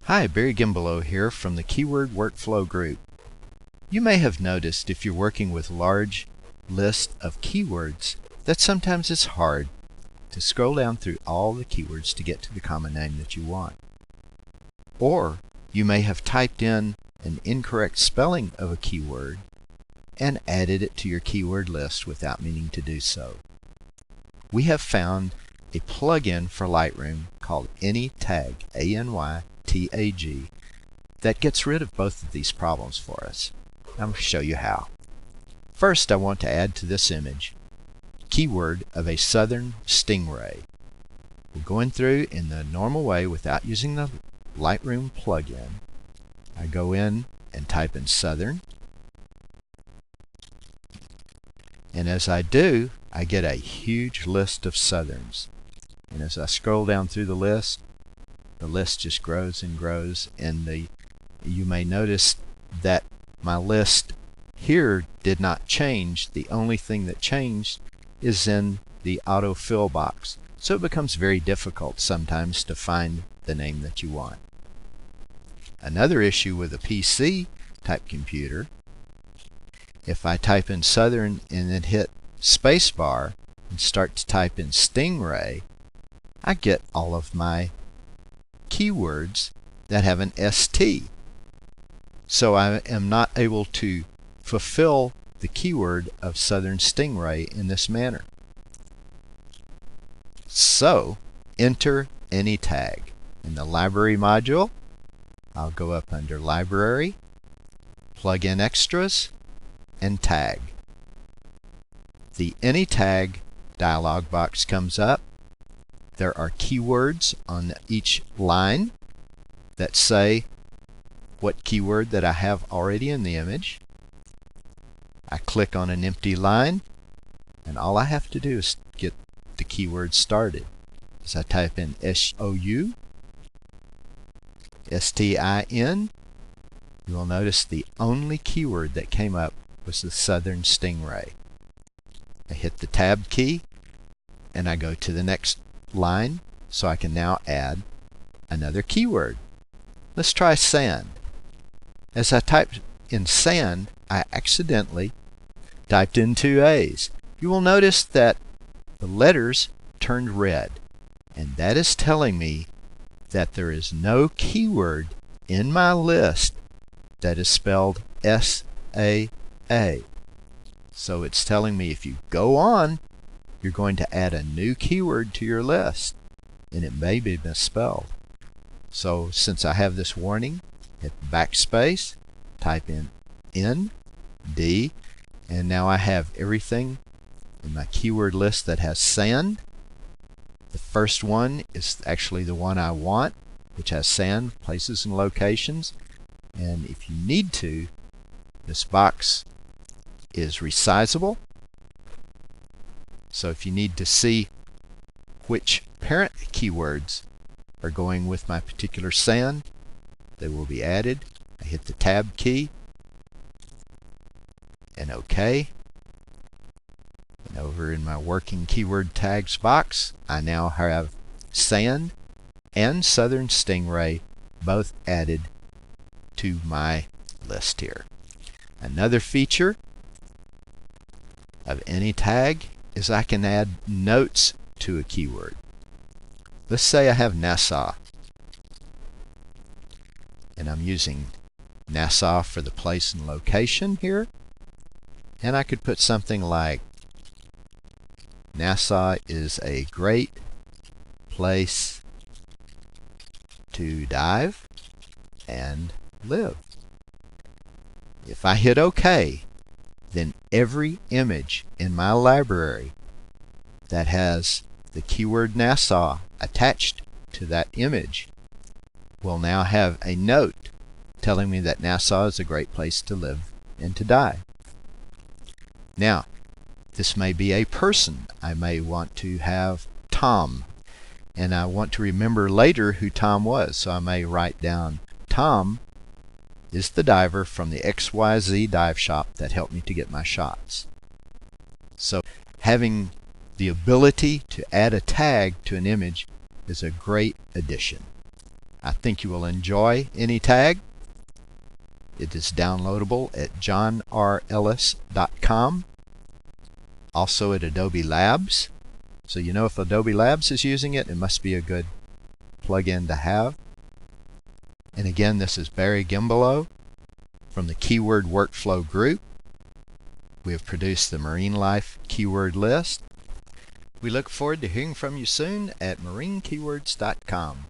Hi, Barry Gimbelow here from the Keyword Workflow Group. You may have noticed if you're working with large lists of keywords that sometimes it's hard to scroll down through all the keywords to get to the common name that you want. Or you may have typed in an incorrect spelling of a keyword and added it to your keyword list without meaning to do so. We have found a plugin for Lightroom called AnyTag, A-N-Y-T-A-G, that gets rid of both of these problems for us. I'm going to show you how. First, I want to add to this image keyword of a southern stingray. We're going through in the normal way without using the Lightroom plugin. I go in and type in southern, and as I do, I get a huge list of southerns. And as I scroll down through the list just grows and grows, and you may notice that my list here did not change. The only thing that changed is in the autofill box. So it becomes very difficult sometimes to find the name that you want. Another issue with a PC type computer, if I type in southern and then hit spacebar and start to type in stingray, I get all of my keywords that have an ST. So I am not able to fulfill the keyword of southern stingray in this manner. So enter any tag. In the library module, I'll go up under library, plugin extras, and tag. The any tag dialog box comes up. There are keywords on each line that say what keyword that I have already in the image. I click on an empty line, and all I have to do is get the keyword started. As I type in SOU, STIN, you will notice the only keyword that came up was the southern stingray. I hit the tab key, and I go to the next line, so I can now add another keyword. Let's try sand. As I typed in sand, I accidentally typed in two A's. You will notice that the letters turned red, and that is telling me that there is no keyword in my list that is spelled S-A-A. So it's telling me if you go on, you're going to add a new keyword to your list, and it may be misspelled. So since I have this warning, hit backspace, type in N, D, and now I have everything in my keyword list that has sand. The first one is actually the one I want, which has sand, places, and locations. And if you need to, this box is resizable. So if you need to see which parent keywords are going with my particular sand, they will be added. I hit the tab key and OK. And over in my working keyword tags box, I now have sand and southern stingray both added to my list here. Another feature of any tag is I can add notes to a keyword. Let's say I have Nassau, and I'm using Nassau for the place and location here, and I could put something like Nassau is a great place to dive and live. If I hit OK, then every image in my library that has the keyword Nassau attached to that image will now have a note telling me that Nassau is a great place to live and to die. Now, this may be a person. I may want to have Tom, and I want to remember later who Tom was, so I may write down Tom is the diver from the XYZ dive shop that helped me to get my shots. So having the ability to add a tag to an image is a great addition. I think you will enjoy any tag. It is downloadable at johnrellis.com, also at Adobe Labs. So you know if Adobe Labs is using it, it must be a good plugin to have. And again, this is Barry Gimbalo from the Keyword Workflow Group. We have produced the Marine Life keyword list. We look forward to hearing from you soon at marinekeywords.com.